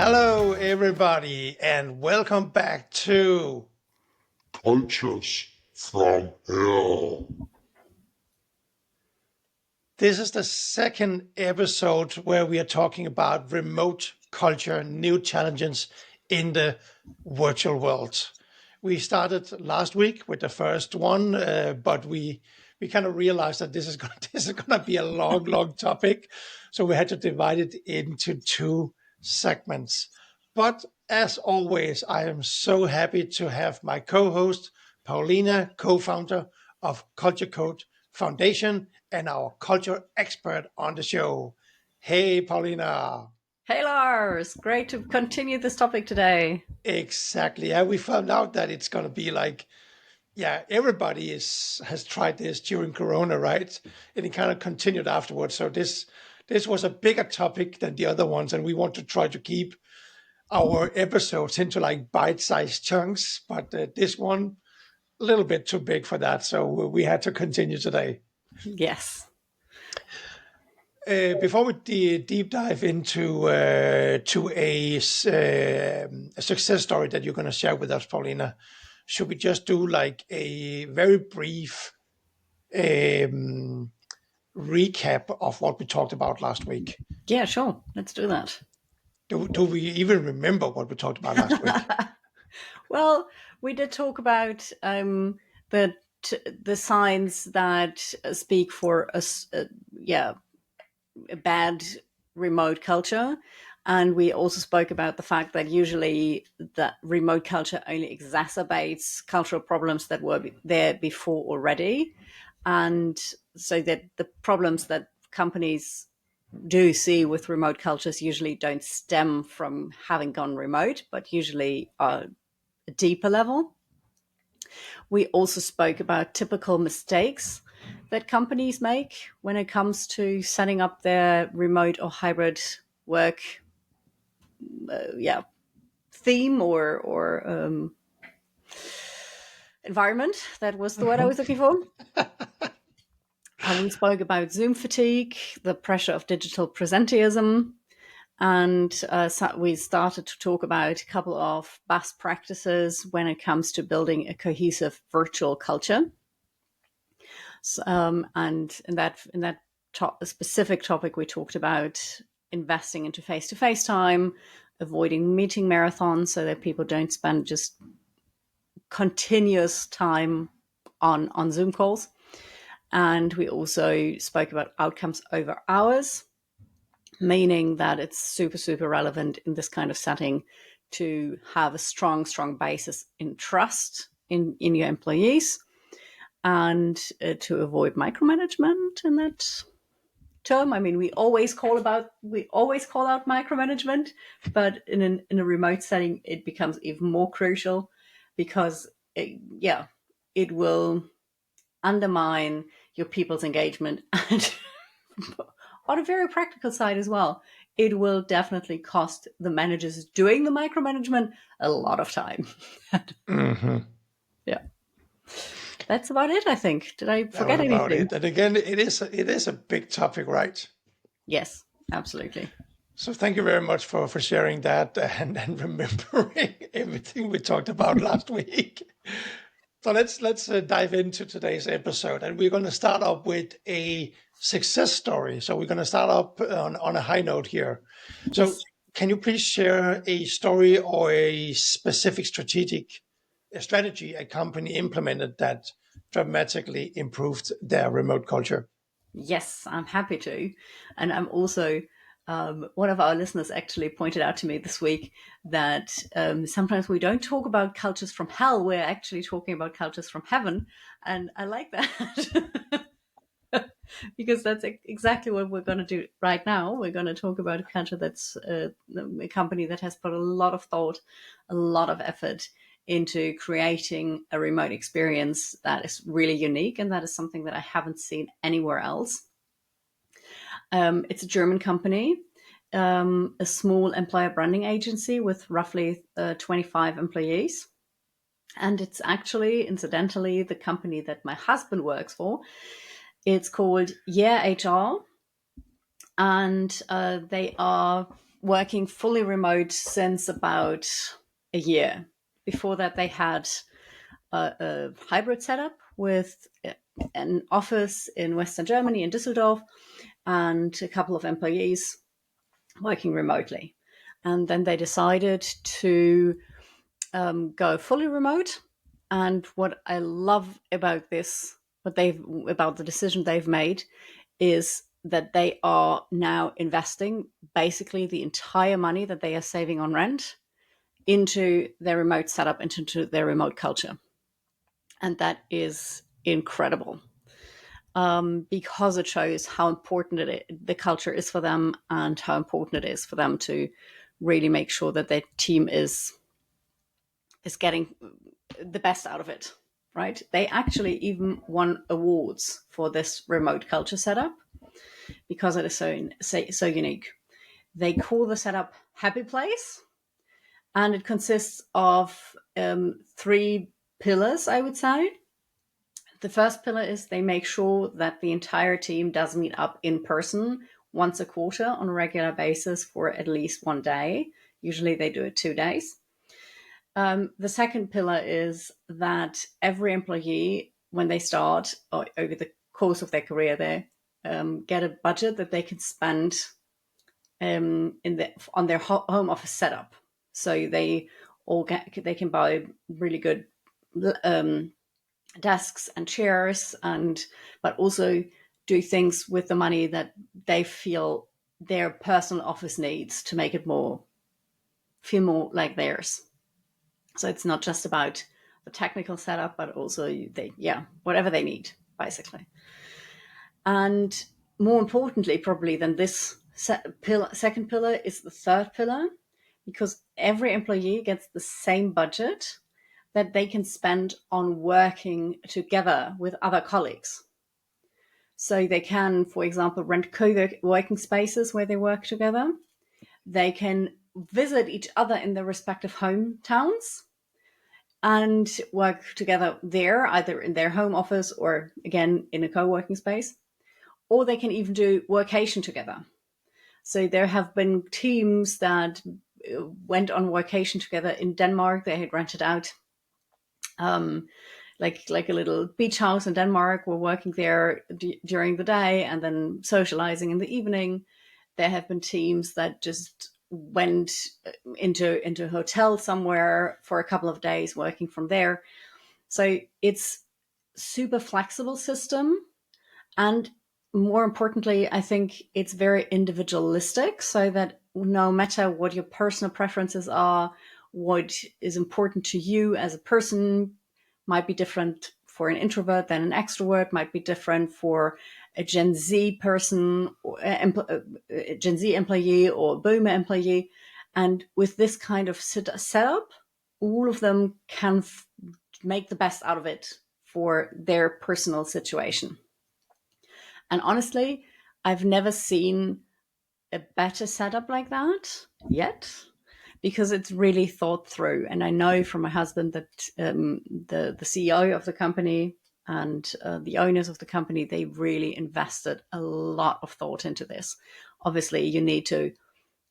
Hello, everybody, and welcome back to Cultures from Hell. This is the second episode where we are talking about remote culture, new challenges in the virtual world. We started last week with the first one, but we kind of realized that this is going to be a long topic, so we had to divide it into two segments. But as always, I am so happy to have my co-host Paulina, co-founder of Culture Code Foundation, and our culture expert on the show. Hey, Paulina. Hey Lars, great to continue this topic today. Exactly. Yeah, we found out that it's going to be like, yeah, everybody has tried this during Corona, right? And it kind of continued afterwards. So this was a bigger topic than the other ones, and we want to try to keep our episodes into like bite-sized chunks. But this one, a little bit too big for that, so we had to continue today. Yes. Before we deep dive into to a success story that you're going to share with us, Paulina, should we just do like a very brief recap of what we talked about last week? Yeah, sure. Let's do that. Do we even remember what we talked about last week? Well, we did talk about the signs that speak for a bad remote culture. And we also spoke about the fact that usually that remote culture only exacerbates cultural problems that were there before already. And so that the problems that companies do see with remote cultures usually don't stem from having gone remote, but usually are a deeper level. We also spoke about typical mistakes that companies make when it comes to setting up their remote or hybrid work theme or environment. That was the word I was looking for. We spoke about Zoom fatigue, the pressure of digital presenteeism, and so we started to talk about a couple of best practices when it comes to building a cohesive virtual culture. And in that specific topic, we talked about investing into face-to-face time, avoiding meeting marathons so that people don't spend just continuous time on Zoom calls. And we also spoke about outcomes over hours, meaning that it's super relevant in this kind of setting to have a strong basis in trust in your employees, and to avoid micromanagement in that term. I mean, we always call out micromanagement, but in a remote setting, it becomes even more crucial because it will undermine your people's engagement, and on a very practical side as well, it will definitely cost the managers doing the micromanagement a lot of time. Mm-hmm. Yeah. That's about it, I think. Did I forget anything? And again, it is a big topic, right? Yes, absolutely. So thank you very much for sharing that and remembering everything we talked about last week. So let's dive into today's episode, and we're going to start up with a success story. So we're going to start up on a high note here. So Yes. can you please share a story or a specific strategy a company implemented that dramatically improved their remote culture? Yes, I'm happy to. And I'm also, one of our listeners actually pointed out to me this week that sometimes we don't talk about cultures from hell, we're actually talking about cultures from heaven. And I like that. Because that's exactly what we're going to do right now. We're going to talk about a culture that's a company that has put a lot of thought, a lot of effort into creating a remote experience that is really unique, and that is something that I haven't seen anywhere else. It's a German company, a small employer branding agency with roughly 25 employees. And it's actually, incidentally, the company that my husband works for. It's called Yeah HR, and they are working fully remote since about a year. Before that, they had a hybrid setup with an office in Western Germany, in Düsseldorf, and a couple of employees working remotely. And then they decided to go fully remote. And what I love about this, about the decision they've made, is that they are now investing basically the entire money that they are saving on rent into their remote setup, into their remote culture. And that is incredible, because it shows how important the culture is for them, and how important it is for them to really make sure that their team is getting the best out of it. Right? They actually even won awards for this remote culture setup because it is so unique. They call the setup Happy Place, and it consists of 3 pillars, I would say. The first pillar is they make sure that the entire team does meet up in person once a quarter on a regular basis for at least one day. Usually they do it 2 days. The second pillar is that every employee, when they start or over the course of their career, they get a budget that they can spend on their home office setup. So they can buy really good desks and chairs, but also do things with the money that they feel their personal office needs to make it feel more like theirs. So it's not just about the technical setup, but also whatever they need, basically. And more importantly, probably than this second pillar, is the third pillar, because every employee gets the same budget that they can spend on working together with other colleagues. So they can, for example, rent co-working spaces where they work together. They can visit each other in their respective hometowns and work together there, either in their home office or, again, in a co-working space. Or they can even do workation together. So there have been teams that went on workation together in Denmark. They had rented out like a little beach house in Denmark. Were working there during the day and then socializing in the evening. There have been teams that just went into a hotel somewhere for a couple of days, working from there. So it's super flexible system, and more importantly, I think it's very individualistic, so that no matter what your personal preferences are, what is important to you as a person might be different for an introvert than an extrovert, might be different for a Gen Z person, a Gen Z employee or a Boomer employee. And with this kind of setup, all of them can make the best out of it for their personal situation. And honestly, I've never seen a better setup like that yet, because it's really thought through. And I know from my husband that the CEO of the company and the owners of the company, they really invested a lot of thought into this. Obviously, you need to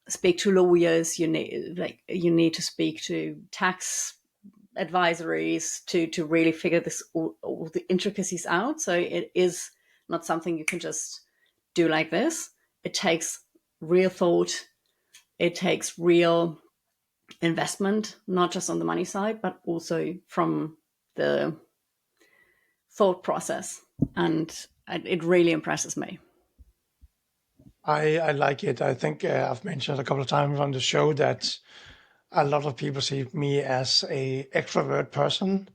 speak to lawyers, you need to speak to tax advisories to really figure all the intricacies out. So it is not something you can just do like this. It takes real thought. It takes real investment, not just on the money side, but also from the thought process. And it really impresses me. I like it. I think I've mentioned a couple of times on the show that a lot of people see me as a extrovert person,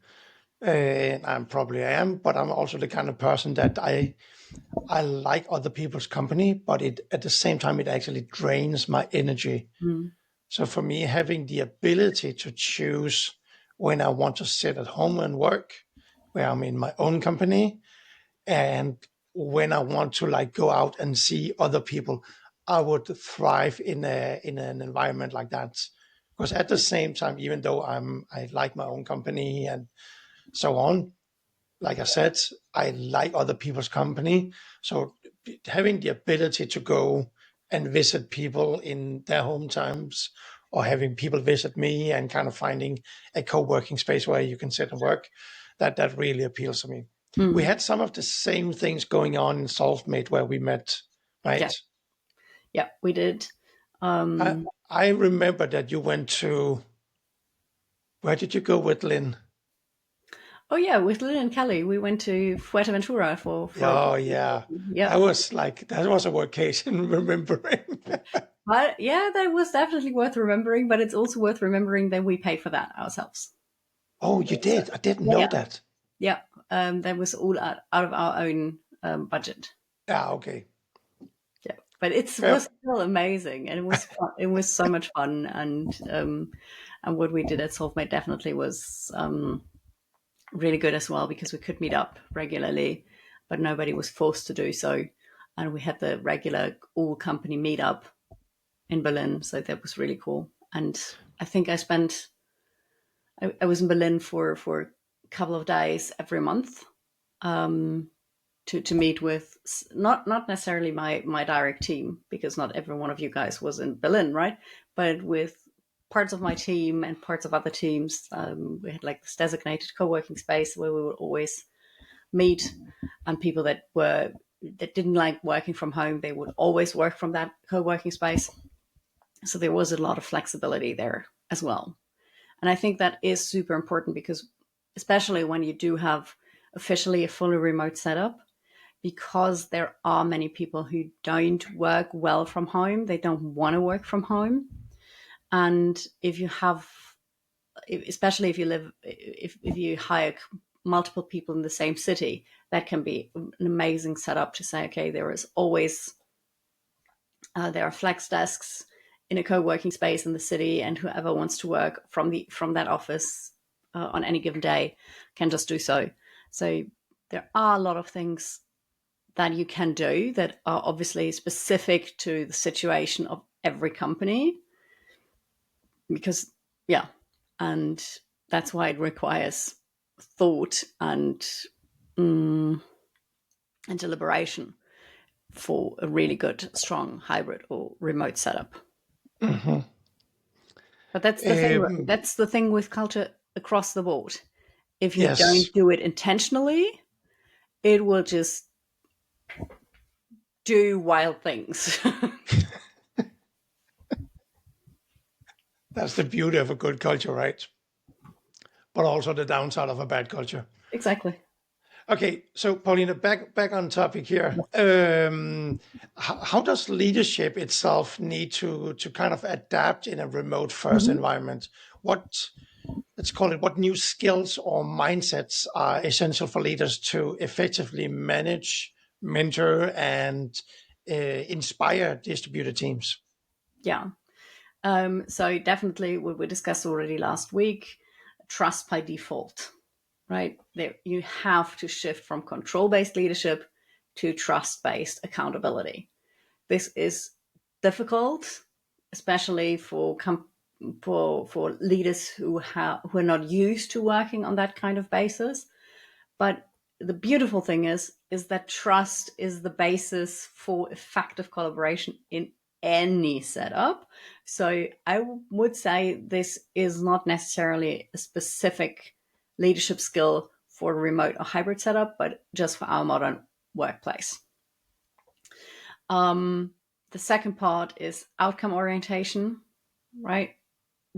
and I probably am, but I'm also the kind of person that I like other people's company, but at the same time it actually drains my energy. So for me, having the ability to choose when I want to sit at home and work, where I'm in my own company, and when I want to go out and see other people, I would thrive in an environment like that. Because at the same time, even though I like my own company and so on, like I said, I like other people's company. So having the ability to go and visit people in their hometowns, or having people visit me, and kind of finding a co-working space where you can sit and work. That really appeals to me. We Mm. had some of the same things going on in Solvemate where we met, Yeah, right? yeah, we did. I, Um, I remember that you went to, where did you go with Lynn? oh yeah, with Lynn and Kelly, we went to Fuerteventura for Oh yeah, yeah. I was like, that was a workation remembering. But yeah, that was definitely worth remembering. But it's also worth remembering that we paid for that ourselves. Oh, you So did? I didn't yeah, know yeah, that. yeah. That was all out of our own budget. Yeah, okay. Yeah, but it Fair. was still amazing, and it was fun. It was so much fun, and what we did at Solvemate definitely was really good as well because we could meet up regularly, but nobody was forced to do so, and we had the regular all company meetup in Berlin, so that was really cool. And I think I was in Berlin for a couple of days every month. Um, to meet with not necessarily my direct team because not every one of you guys was in Berlin, right? But with parts of my team and parts of other teams, we had like this designated co-working space where we would always meet, and people that didn't like working from home, they would always work from that co-working space. So there was a lot of flexibility there as well, and I think that is super important because especially when you do have officially a fully remote setup, because there are many people who don't work well from home. They don't want to work from home. And if you have, especially if you live, if you hire multiple people in the same city, that can be an amazing setup to say, okay, there is always, there are flex desks in a co-working space in the city, and whoever wants to work from that office on any given day can just do so. So there are a lot of things that you can do that are obviously specific to the situation of every company because yeah, and that's why it requires thought mm, and deliberation for a really good strong hybrid or remote setup. Hmm. But that's the thing with culture across the board. If you Yes, don't do it intentionally, it will just do wild things. that's the beauty of a good culture, right? But also the downside of a bad culture. Exactly. Okay, so Paulina, back on topic here. How does leadership itself need to kind of adapt in a remote first Mhm. environment? What, let's call it, what new skills or mindsets are essential for leaders to effectively manage, mentor, and inspire distributed teams? Yeah. So definitely what we discussed already last week, trust by default, right? There, you have to shift from control-based leadership to trust-based accountability. This is difficult, especially for leaders who are not used to working on that kind of basis. But the beautiful thing is that trust is the basis for effective collaboration in any setup. So I would say this is not necessarily a specific leadership skill for a remote or hybrid setup, but just for our modern workplace. Um, the second part is outcome orientation, right?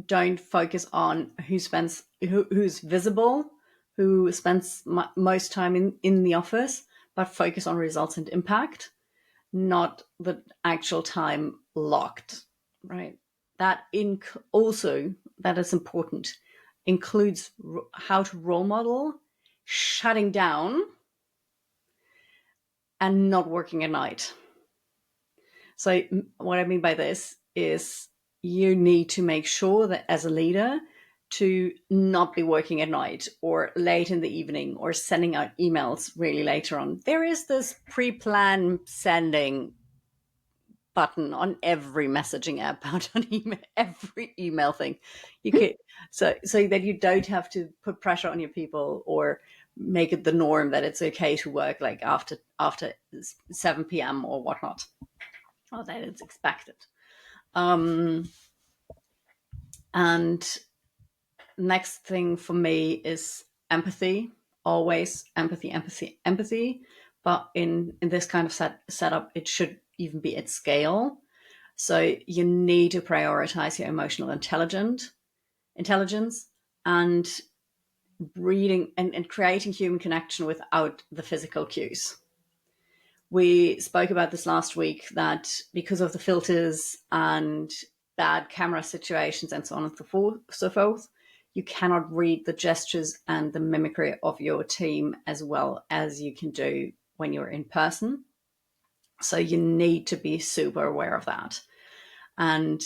Don't focus on who's visible, who spends most time in the office, but focus on results and impact, not the actual time locked, right? That also, that is important, includes how to role model shutting down and not working at night. So what I mean by this is you need to make sure that as a leader to not be working at night or late in the evening or sending out emails really later on. There is this pre-plan sending button on every messaging app out on email, every email thing. You could so that you don't have to put pressure on your people or make it the norm that it's okay to work like after 7 p.m. or whatnot. or that it's expected. And next thing for me is empathy. Always empathy, empathy, empathy. But in this kind of setup, it should even be at scale. So you need to prioritize your emotional intelligence and reading and creating human connection without the physical cues. We spoke about this last week, that because of the filters and bad camera situations and so on and so forth, you cannot read the gestures and the mimicry of your team as well as you can do when you're in person. So you need to be super aware of that. And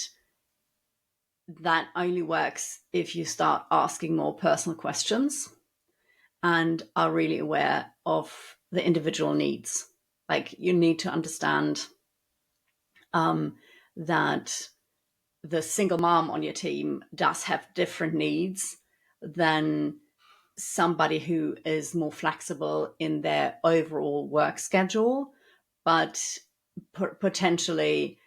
that only works if you start asking more personal questions and are really aware of the individual needs. Like, you need to understand that the single mom on your team does have different needs than somebody who is more flexible in their overall work schedule, but potentially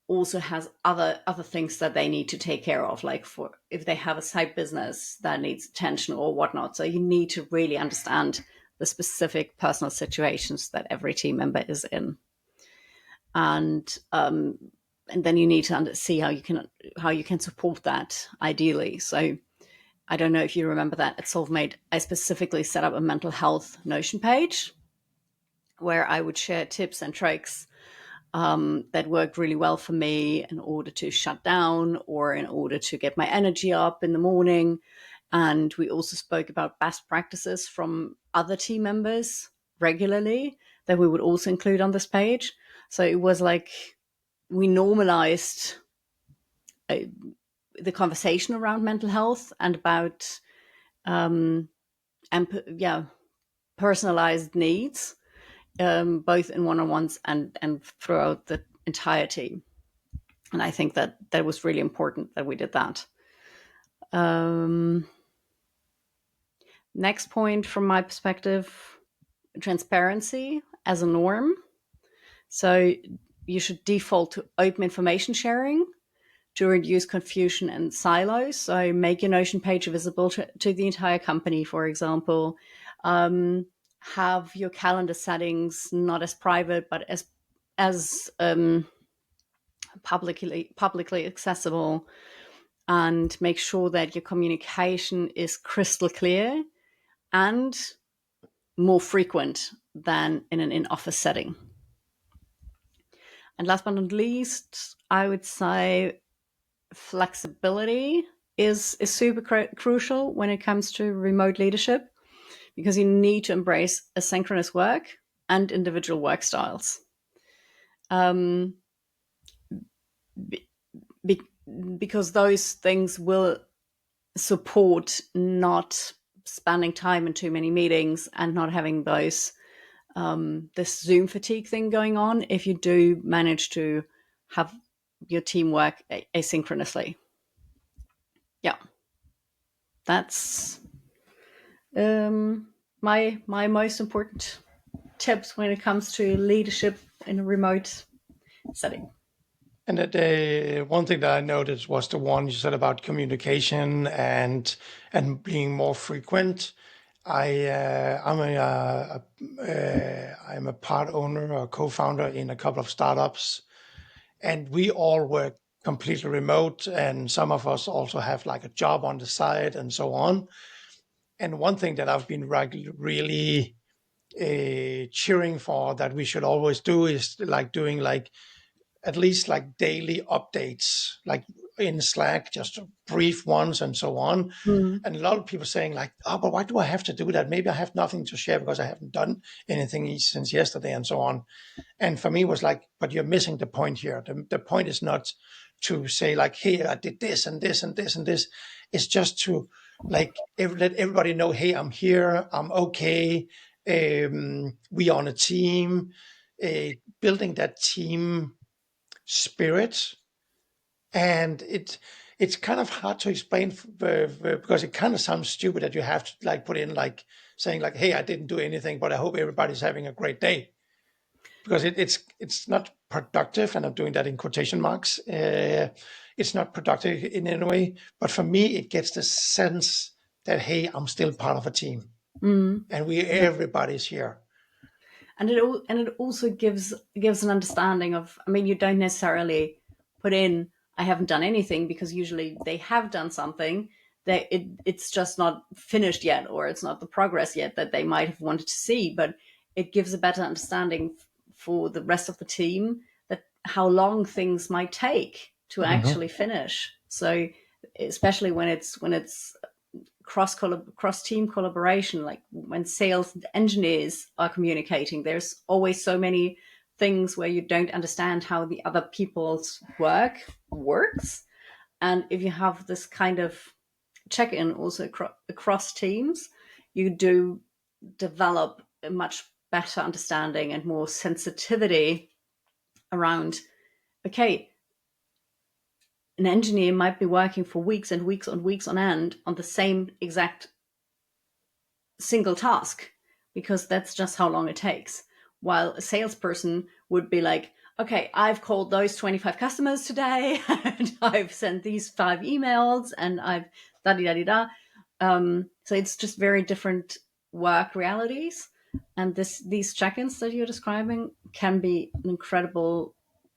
also has other things that they need to take care of, like for if they have a side business that needs attention or whatnot. So you need to really understand the specific personal situations that every team member is in, and then you need to see how you can support that ideally. So I don't know if you remember that at Solvemate, I specifically set up a mental health Notion page where I would share tips and tricks that worked really well for me in order to shut down or in order to get my energy up in the morning. And we also spoke about best practices from other team members regularly that we would also include on this page. So it was like we normalized the conversation around mental health and about personalized needs, both in one-on-ones and throughout the entire team. And I think that was really important that we did that. Next point from my perspective, transparency as a norm. So you should default to open information sharing to reduce confusion and silos. So make your Notion page visible to the entire company, for example. Have your calendar settings not as private, but as publicly accessible, and make sure that your communication is crystal clear and more frequent than in an in-office setting. And last but not least, I would say flexibility is super crucial when it comes to remote leadership, because you need to embrace asynchronous work and individual work styles. Because those things will support not spending time in too many meetings and not having those this Zoom fatigue thing going on if you do manage to have your team work asynchronously. Yeah, that's my most important tips when it comes to leadership in a remote setting. And that one thing that I noticed was the one you said about communication and being more frequent. I'm a part owner or co-founder in a couple of startups, and we all work completely remote, and some of us also have like a job on the side and so on. And one thing that I've been really cheering for that we should always do is like doing like at least like daily updates, like in Slack, just brief ones and so on. And a lot of people saying like, oh, but why do I have to do that? Maybe I have nothing to share because I haven't done anything since yesterday and so on. And for me it was like, but you're missing the point here. The point is not to say like, hey, I did this and this and this and this. It's just to like let everybody know, hey, I'm here, I'm okay. We on a team, building that team spirit. And it's kind of hard to explain because it kind of sounds stupid that you have to like put in like saying like, hey, I didn't do anything, but I hope everybody's having a great day. because it's not productive, and I'm doing that in quotation marks. It's not productive in any way, but for me, it gets the sense that, hey, I'm still part of a team, and everybody's here. And it also gives an understanding of, I mean, you don't necessarily put in I haven't done anything, because usually they have done something, that it's just not finished yet, or it's not the progress yet that they might have wanted to see. But it gives a better understanding for the rest of the team that how long things might take to Mhm. actually finish. So especially when it's cross team collaboration, like when sales and engineers are communicating, there's always so many things where you don't understand how the other people's work works. And if you have this kind of check-in also across teams, you do develop a much better understanding and more sensitivity around, okay, an engineer might be working for weeks and weeks on weeks on end on the same exact single task, because that's just how long it takes. While a salesperson would be like, okay, I've called those 25 customers today, and I've sent these 5 emails, and I've da da da da. So it's just very different work realities. And these check-ins that you're describing can be an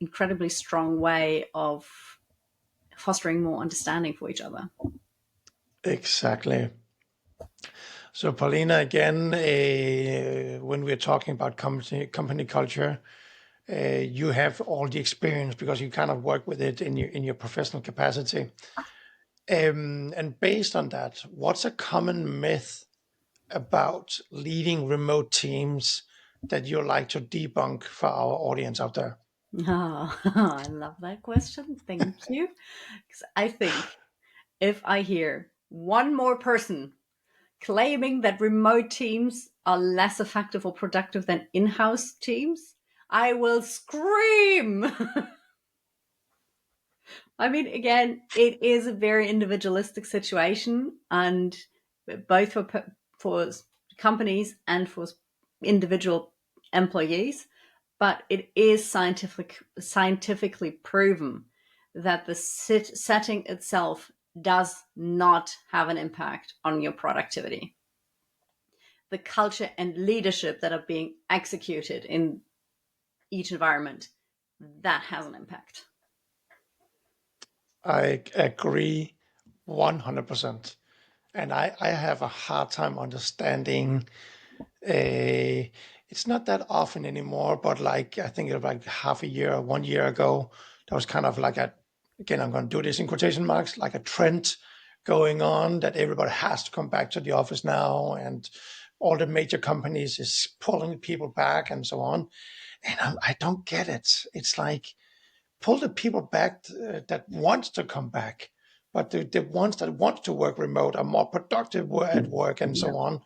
incredibly strong way of fostering more understanding for each other. Exactly. So, Paulina, again, when we're talking about company culture, you have all the experience because you kind of work with it in your professional capacity. And based on that, what's a common myth about leading remote teams that you like to debunk for our audience out there? Oh, I love that question. Thank you. Because I think if I hear one more person claiming that remote teams are less effective or productive than in house teams, I will scream. I mean, again, it is a very individualistic situation, and both for companies and for individual employees. But it is scientifically proven that the setting itself does not have an impact on your productivity. The culture and leadership that are being executed in each environment, that has an impact. I agree 100%. And I have a hard time understanding. It's not that often anymore, but like I think it was like half a year, 1 year ago, there was kind of like again, I'm going to do this in quotation marks, like a trend going on that everybody has to come back to the office now, and all the major companies is pulling people back and so on. And I don't get it. It's like pull the people back that want to come back, but the ones that want to work remote are more productive at work and Yeah. so on.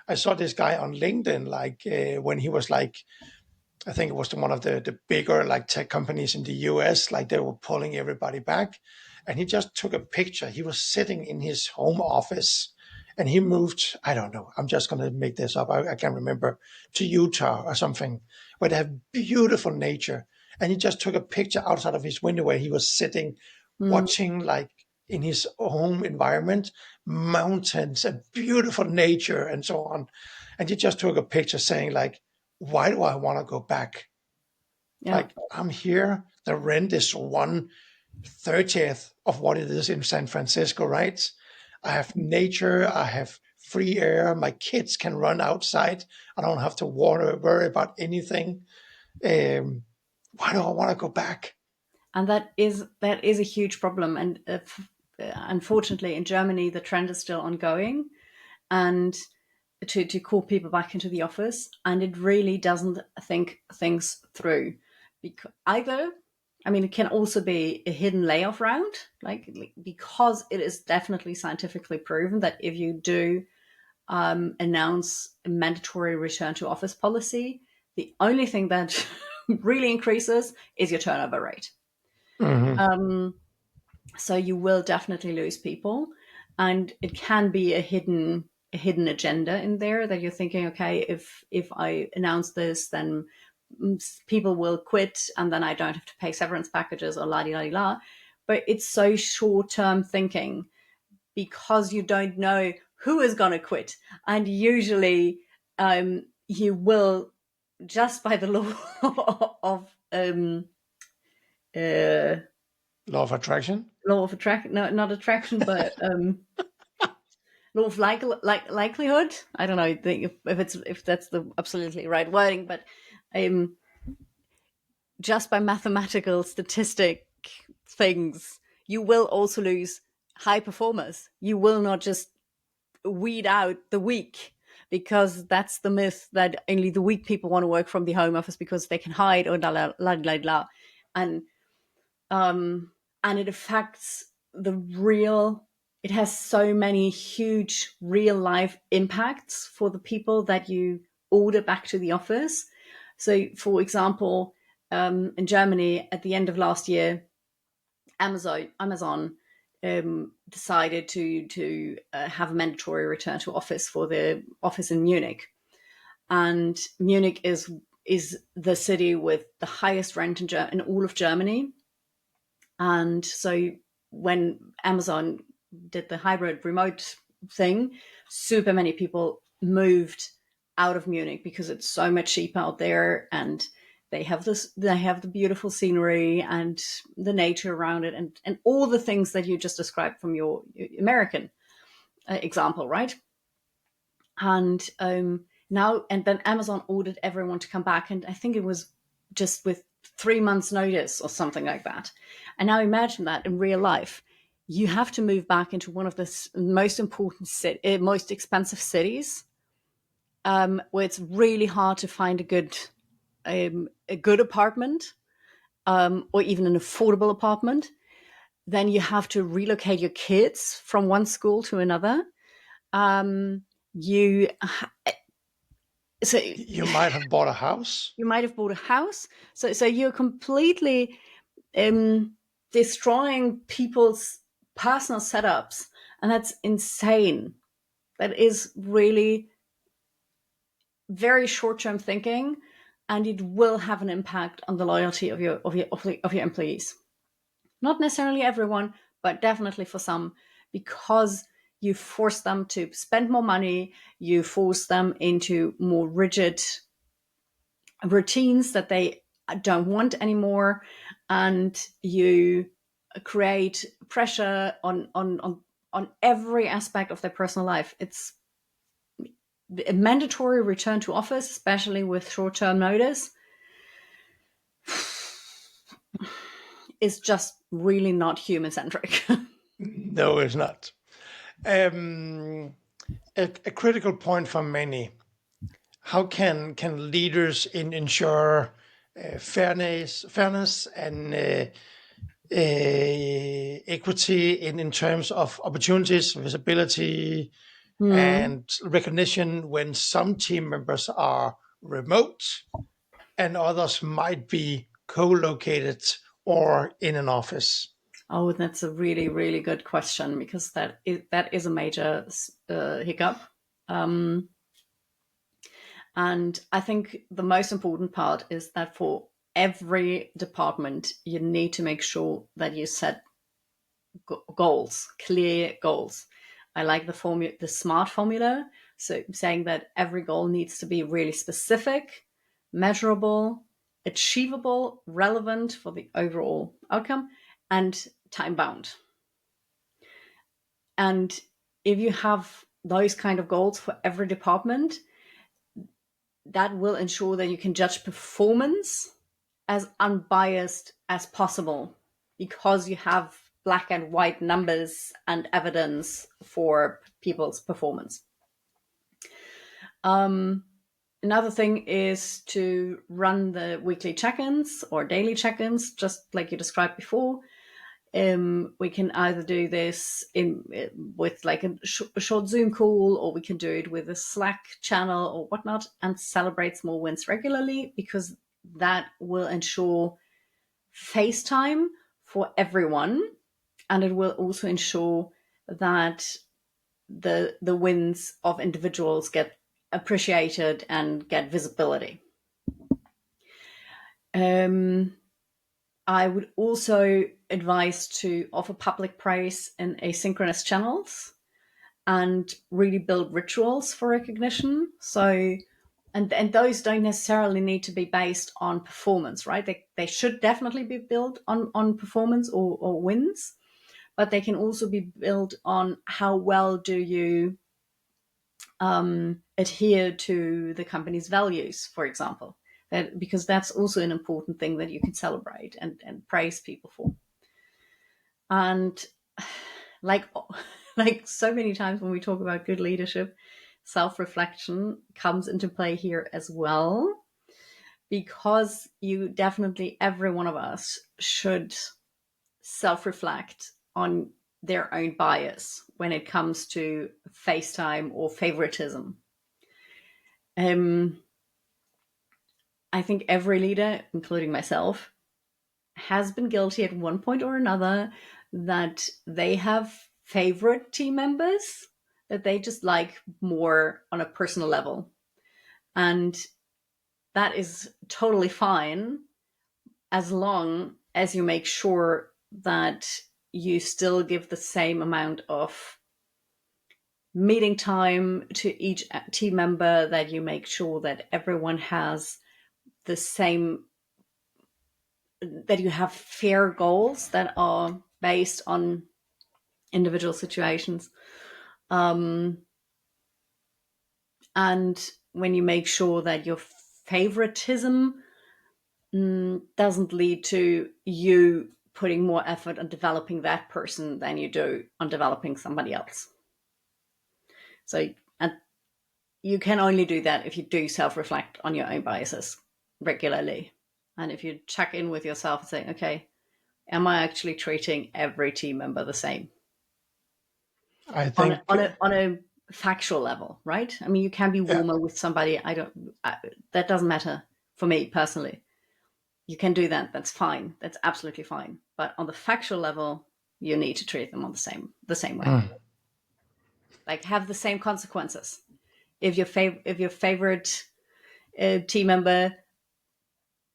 I saw this guy on LinkedIn, like when he was like, I think it was one of the bigger like tech companies in the US, like they were pulling everybody back. And he just took a picture. He was sitting in his home office and he moved, I don't know, I'm just going to make this up. I can't remember, to Utah or something, where they have beautiful nature. And he just took a picture outside of his window where he was sitting, Mm, watching like in his home environment, mountains and beautiful nature and so on. And he just took a picture saying like, why do I want to go back? yeah. Like I'm here, the rent is 1/30th of what it is in San Francisco, right? I have nature, I have free air, my kids can run outside. I don't have to worry about anything. Um, why do I want to go back? And that is a huge problem. And unfortunately, in Germany, the trend is still ongoing, and to call people back into the office, and it really doesn't think things through. Because either, I mean, it can also be a hidden layoff round, like because it is definitely scientifically proven that if you do announce a mandatory return to office policy, the only thing that really increases is your turnover rate. Mm-hmm. So you will definitely lose people, and it can be a hidden agenda in there that you're thinking, okay, if I announce this, then people will quit and then I don't have to pay severance packages or la di la di la. But it's so short-term thinking because you don't know who is going to quit. And usually you will, just by the law of Law of attraction. law of attraction, no, not attraction, but law of likelihood. I don't know if that's the absolutely right wording, but just by mathematical statistic things, you will also lose high performers. You will not just weed out the weak, because that's the myth that only the weak people want to work from the home office because they can hide or la la la la, and it affects the real. It has so many huge real life impacts for the people that you order back to the office. So, for example, in Germany at the end of last year, Amazon decided to have a mandatory return to office for the office in Munich, and Munich is the city with the highest rent in all of Germany. And so when Amazon did the hybrid remote thing, super many people moved out of Munich because it's so much cheaper out there, and they have the beautiful scenery and the nature around it, and all the things that you just described from your American example, right? And then Amazon ordered everyone to come back, and I think it was just with 3 months notice or something like that. And now imagine that in real life, you have to move back into one of the most important most expensive cities, where it's really hard to find a good apartment, or even an affordable apartment. Then you have to relocate your kids from one school to another. So You might have bought a house. you might have bought a house. So you're completely destroying people's personal setups, and that's insane. That is really very short-term thinking, and it will have an impact on the loyalty of your employees. Not necessarily everyone, but definitely for some, because you force them to spend more money, you force them into more rigid routines that they don't want anymore, and you create pressure on every aspect of their personal life. It's a mandatory return to office, especially with short-term notice, is just really not human-centric. No, it's not. A critical point for many. How can leaders ensure fairness and equity in terms of opportunities, visibility, and recognition when some team members are remote and others might be co-located or in an office? Oh, that's a really, really good question, because that is a major hiccup. And I think the most important part is that for every department, you need to make sure that you set goals, clear goals. I like the SMART formula. So saying that every goal needs to be really specific, measurable, achievable, relevant for the overall outcome, and time bound. And if you have those kind of goals for every department, that will ensure that you can judge performance as unbiased as possible, because you have black and white numbers and evidence for people's performance. Another thing is to run the weekly check-ins or daily check-ins, just like you described before. We can either do this with like a short Zoom call, or we can do it with a Slack channel or whatnot, and celebrate small wins regularly, because that will ensure face time for everyone, and it will also ensure that the wins of individuals get appreciated and get visibility. I would also advise to offer public praise in asynchronous channels and really build rituals for recognition. So, and those don't necessarily need to be based on performance, right? They should definitely be built on performance or wins, but they can also be built on how well do you adhere to the company's values, for example. Because that's also an important thing that you can celebrate and praise people for. And like like so many times when we talk about good leadership, self-reflection comes into play here as well, because you definitely, every one of us should self-reflect on their own bias when it comes to FaceTime or favoritism. I think every leader, including myself, has been guilty at one point or another that they have favorite team members that they just like more on a personal level. And that is totally fine as long as you make sure that you still give the same amount of meeting time to each team member, that you make sure that everyone has the same, that you have fair goals that are based on individual situations. And when you make sure that your favoritism doesn't lead to you putting more effort on developing that person than you do on developing somebody else. So, and you can only do that if you do self-reflect on your own biases regularly. And if you check in with yourself and say, okay, am I actually treating every team member the same? I think, On a factual level, right? I mean, you can be yeah, warmer with somebody. That doesn't matter for me personally. You can do that. That's fine. That's absolutely fine. But on the factual level, you need to treat them on the same way. Like, have the same consequences. If your favorite team member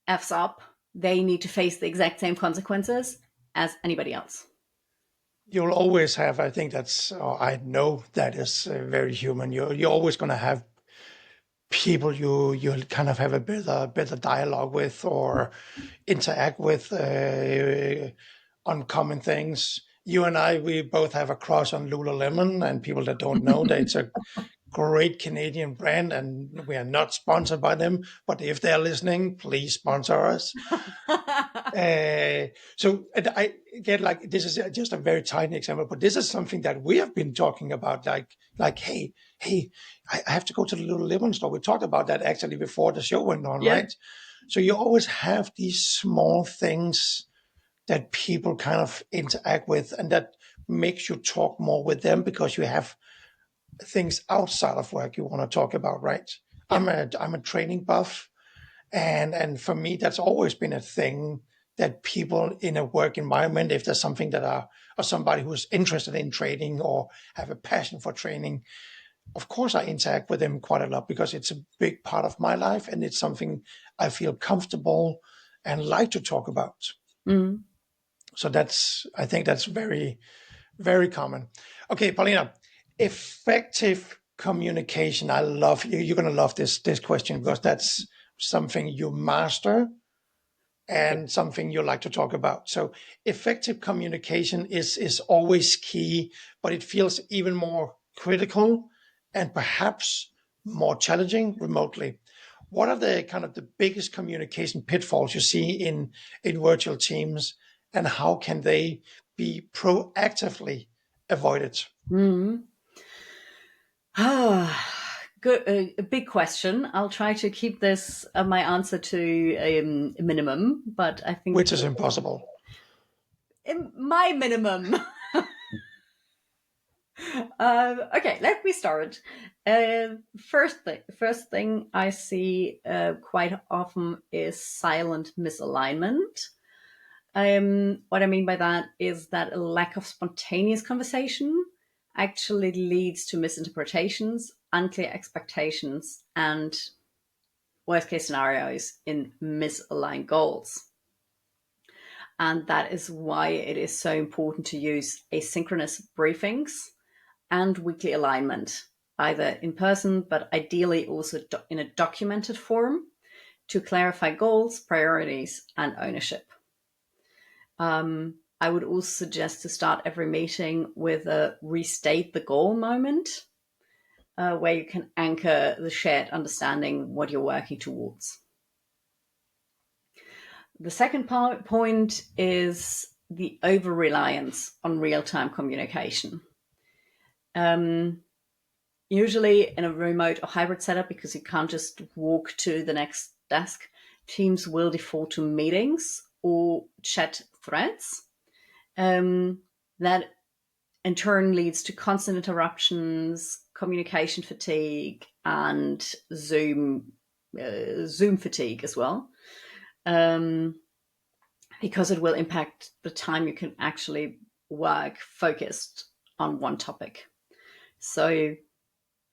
f's up, they need to face the exact same consequences as anybody else. you'll always have, I think I know that is very human. You're always going to have people you kind of have a better dialogue with or interact with on common things. You and I, we both have a crush on Lululemon, and people that don't know that it's a great Canadian brand, and we are not sponsored by them. But if they're listening, please sponsor us. So I get, like, this is just a very tiny example, but this is something that we have been talking about. Like, hey, I have to go to the Lululemon store. We talked about that actually before the show went on, Yeah. right? So you always have these small things that people kind of interact with, and that makes you talk more with them because you have things outside of work you want to talk about, right? Yeah. I'm a training buff, and for me that's always been a thing, that people in a work environment, if there's something that or somebody who's interested in training or have a passion for training, of course I interact with them quite a lot because it's a big part of my life and it's something I feel comfortable and like to talk about. Mm. So I think that's very, very common. Okay, Paulina, effective communication. I love you. You're going to love this question because that's something you master and something you like to talk about. So effective communication is always key, but it feels even more critical and perhaps more challenging remotely. What are the kind of the biggest communication pitfalls you see in virtual teams, and how can they be proactively avoided? Mm. Good, a big question. I'll try to keep this my answer to a minimum, but I think Which is impossible. my minimum. Okay, let me start. First thing I see quite often is silent misalignment. What I mean by that is that a lack of spontaneous conversation actually leads to misinterpretations, unclear expectations, and worst case scenarios in misaligned goals. And that is why it is so important to use asynchronous briefings and weekly alignment, either in person, but ideally also in a documented form, to clarify goals, priorities, and ownership. I would also suggest to start every meeting with a restate the goal moment, where you can anchor the shared understanding what you're working towards. The second point is the over-reliance on real-time communication. Usually in a remote or hybrid setup, because you can't just walk to the next desk, teams will default to meetings or chat threads. That in turn leads to constant interruptions, communication fatigue, and Zoom fatigue as well, because it will impact the time you can actually work focused on one topic. So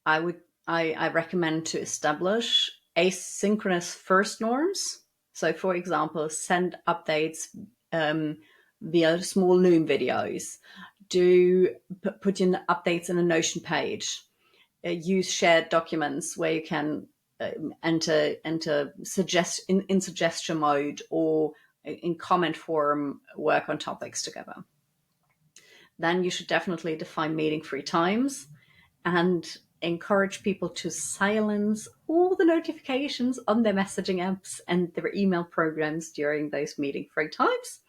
I recommend to establish asynchronous first norms. So, for example, send updates via small Loom videos. Put in updates in a Notion page. Use shared documents where you can enter in suggestion mode, or in comment form, work on topics together. Then you should definitely define meeting-free times and encourage people to silence all the notifications on their messaging apps and their email programs during those meeting-free times.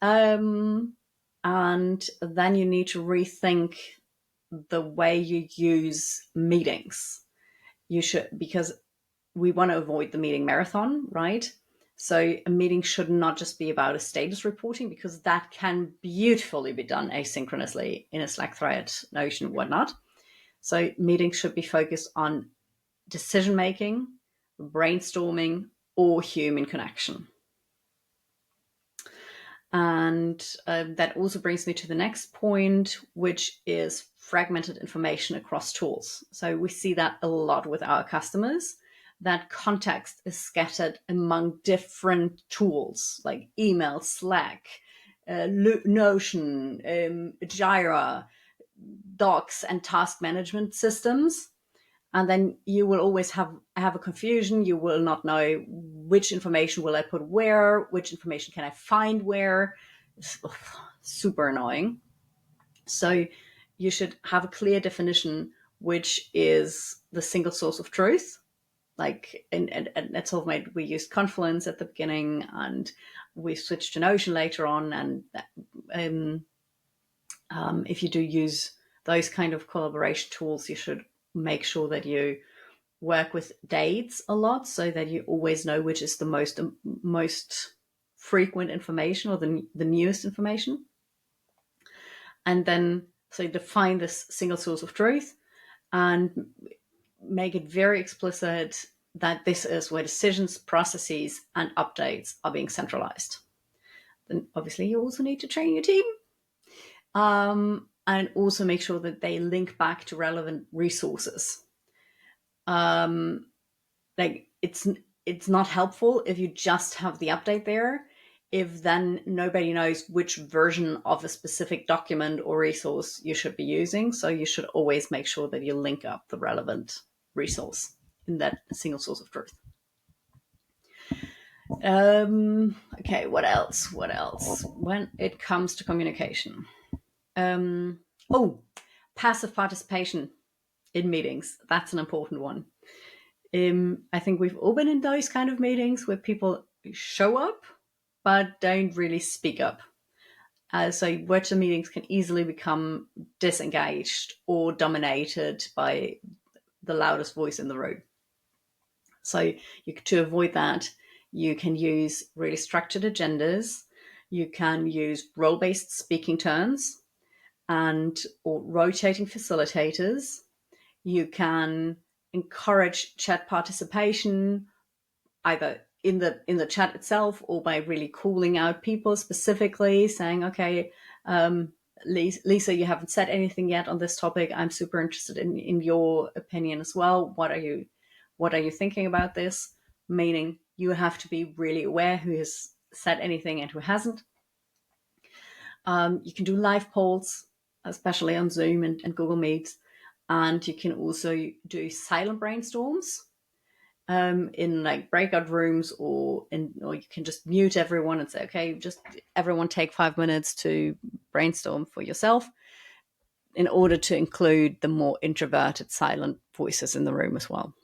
And then you need to rethink the way you use meetings. You should, because we want to avoid the meeting marathon, right? So a meeting should not just be about a status reporting, because that can beautifully be done asynchronously in a Slack thread, Notion, whatnot. So meetings should be focused on decision-making, brainstorming, or human connection. And that also brings me to the next point, which is fragmented information across tools. So we see that a lot with our customers, that context is scattered among different tools like email, Slack, Notion, Jira, docs, and task management systems. And then you will always have a confusion. You will not know which information will I put where, which information can I find where. It's super annoying. So you should have a clear definition, which is the single source of truth. Like at Solvemate, we used Confluence at the beginning, and we switched to Notion later on. And if you do use those kind of collaboration tools, you should make sure that you work with dates a lot, so that you always know which is the most frequent information, or the newest information. And then so define this single source of truth and make it very explicit that this is where decisions, processes, and updates are being centralized. Then obviously you also need to train your team, and also make sure that they link back to relevant resources. Like it's not helpful if you just have the update there, if then nobody knows which version of a specific document or resource you should be using. So you should always make sure that you link up the relevant resource in that single source of truth. Okay, what else? When it comes to communication, passive participation in meetings. That's an important one. I think we've all been in those kind of meetings where people show up but don't really speak up. So virtual meetings can easily become disengaged or dominated by the loudest voice in the room. So to avoid that, you can use really structured agendas. You can use role-based speaking turns or rotating facilitators. You can encourage chat participation, either in the chat itself or by really calling out people specifically, saying, okay, Lisa, you haven't said anything yet on this topic. I'm super interested in your opinion as well. What are what are you thinking about this? Meaning you have to be really aware who has said anything and who hasn't. You can do live polls, especially on Zoom and Google Meets. And you can also do silent brainstorms in like breakout rooms, or you can just mute everyone and say, okay, just everyone take 5 minutes to brainstorm for yourself, in order to include the more introverted silent voices in the room as well.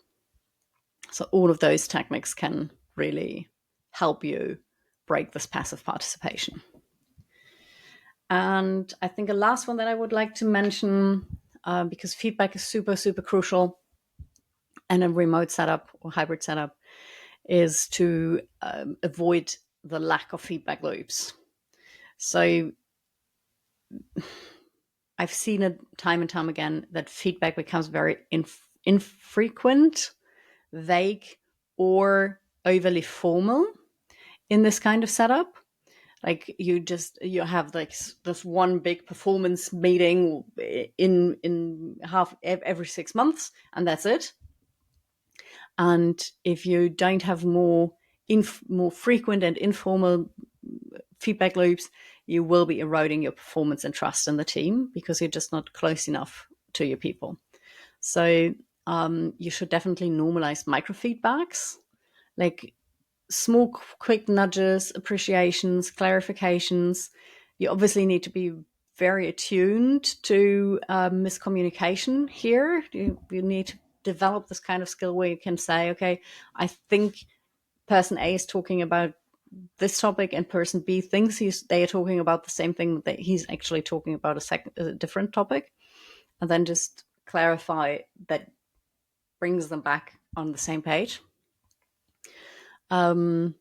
So all of those techniques can really help you break this passive participation. And I think a last one that I would like to mention, because feedback is super, super crucial in a remote setup or hybrid setup, is to avoid the lack of feedback loops. So I've seen it time and time again that feedback becomes very infrequent, vague, or overly formal in this kind of setup. Like you have like this one big performance meeting in half every 6 months, and that's it. And if you don't have more frequent and informal feedback loops, you will be eroding your performance and trust in the team, because you're just not close enough to your people. So you should definitely normalize micro feedbacks, like small, quick nudges, appreciations, clarifications. You obviously need to be very attuned to miscommunication here. You need to develop this kind of skill where you can say, okay, I think person A is talking about this topic, and person B thinks they are talking about the same thing, that he's actually talking about a different topic, and then just clarify that, brings them back on the same page. And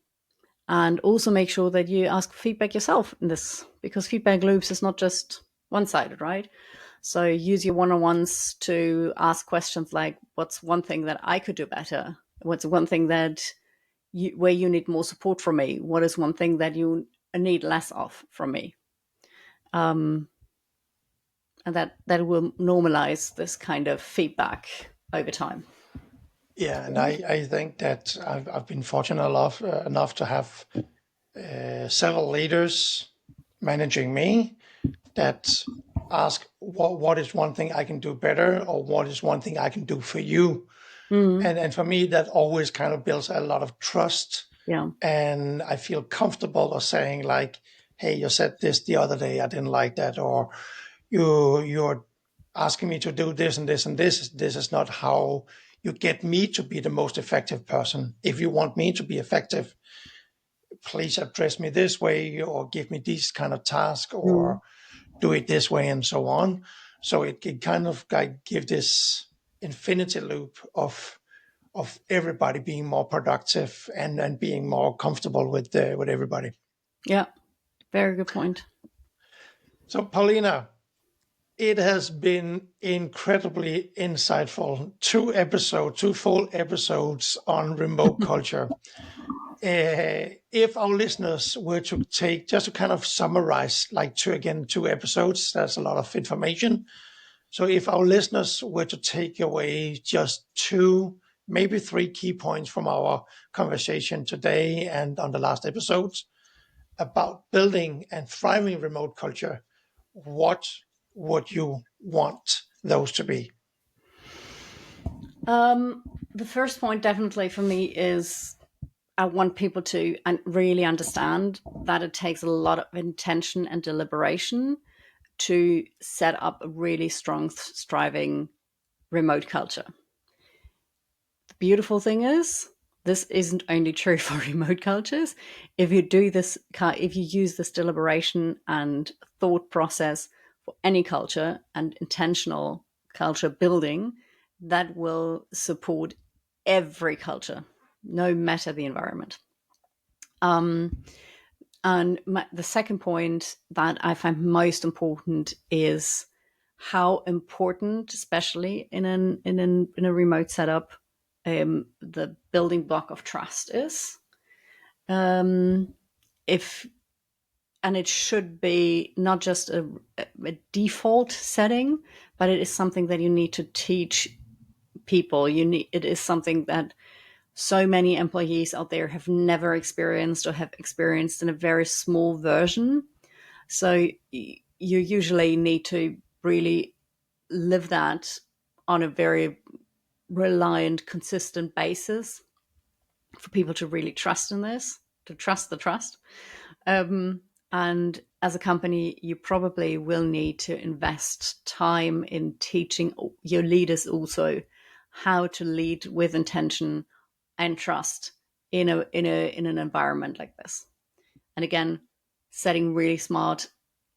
also make sure that you ask feedback yourself in this, because feedback loops is not just one-sided, right? So use your one-on-ones to ask questions like, what's one thing that I could do better? What's one thing that where you need more support from me? What is one thing that you need less of from me? And that will normalize this kind of feedback over time. Yeah, and I think that I've been fortunate enough to have several leaders managing me that ask what is one thing I can do better, or what is one thing I can do for you. And for me, that always kind of builds a lot of trust. Yeah. And I feel comfortable of saying like, hey, you said this the other day, I didn't like that, or you're asking me to do this and this and this. This is not how you get me to be the most effective person. If you want me to be effective, please address me this way, or give me these kind of tasks, or do it this way, and so on. So it kind of like give this infinity loop of everybody being more productive and being more comfortable with everybody. Yeah, very good point. So Paulina, it has been incredibly insightful. Two full episodes on remote culture. If our listeners were to take, just to kind of summarize, like two episodes, that's a lot of information. So if our listeners were to take away just two, maybe three key points from our conversation today and on the last episodes about building and thriving remote culture, what would you want those to be? The first point definitely for me is I want people to really understand that it takes a lot of intention and deliberation to set up a really strong, thriving remote culture. The beautiful thing is, this isn't only true for remote cultures. If you use this deliberation and thought process for any culture and intentional culture building, that will support every culture, no matter the environment. And the second point that I find most important is how important, especially in a remote setup, the building block of trust is. And it should be not just a default setting, but it is something that you need to teach people. It is something that so many employees out there have never experienced or have experienced in a very small version. So you usually need to really live that on a very reliant, consistent basis for people to really trust in this, to trust the trust. And as a company, you probably will need to invest time in teaching your leaders also how to lead with intention and trust in an environment like this. And again, setting really smart,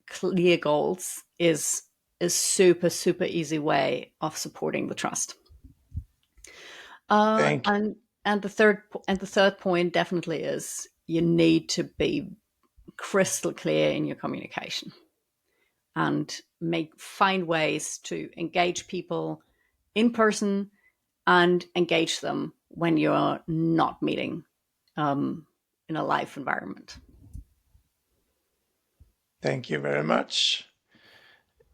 clear goals is a super, super easy way of supporting the trust. Thank And the third point definitely is you need to be crystal clear in your communication and find ways to engage people in person and engage them when you're not meeting in a live environment. Thank you very much.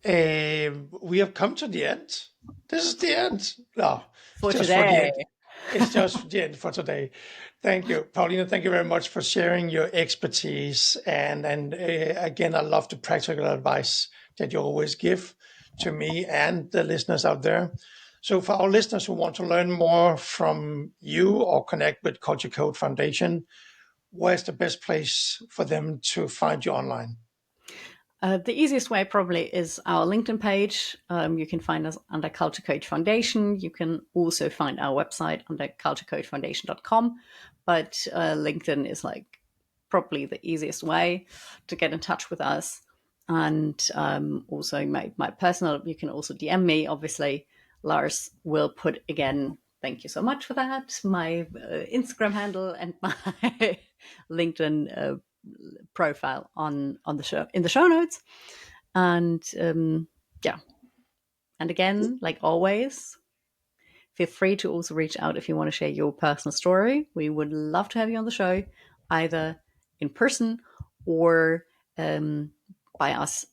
We have come to the end. This is the end. No, For just for the today. end. It's just the end for today. Thank you, Paulina. Thank you very much for sharing your expertise. And again, I love the practical advice that you always give to me and the listeners out there. So for our listeners who want to learn more from you or connect with Culture Code Foundation, where's the best place for them to find you online? The easiest way probably is our LinkedIn page. You can find us under Culture Code Foundation. You can also find our website under culturecodefoundation.com. But LinkedIn is like probably the easiest way to get in touch with us. And also my personal, you can also DM me. Obviously, Lars will put again, thank you so much for that, my Instagram handle and my LinkedIn profile on the show in the show notes. And yeah, and again, like always, feel free to also reach out if you want to share your personal story. We would love to have you on the show, either in person or by us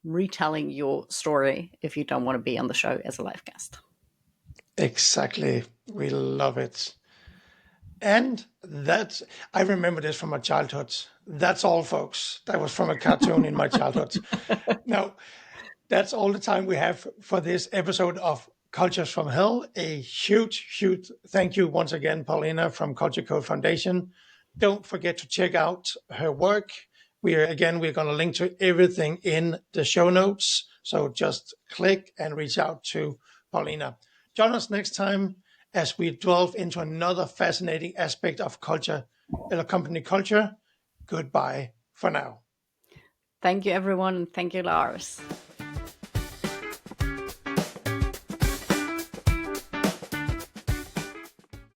retelling your story if you don't want to be on the show as a live guest. Exactly. We love it. And I remember this from my childhood. That's all, folks. That was from a cartoon in my childhood. Now, that's all the time we have for this episode of Cultures from Hell. A huge, huge thank you once again, Paulina from Culture Code Foundation. Don't forget to check out her work. We're going to link to everything in the show notes. So just click and reach out to Paulina. Join us next time as we delve into another fascinating aspect of culture, company culture. Goodbye for now. Thank you, everyone. Thank you, Lars.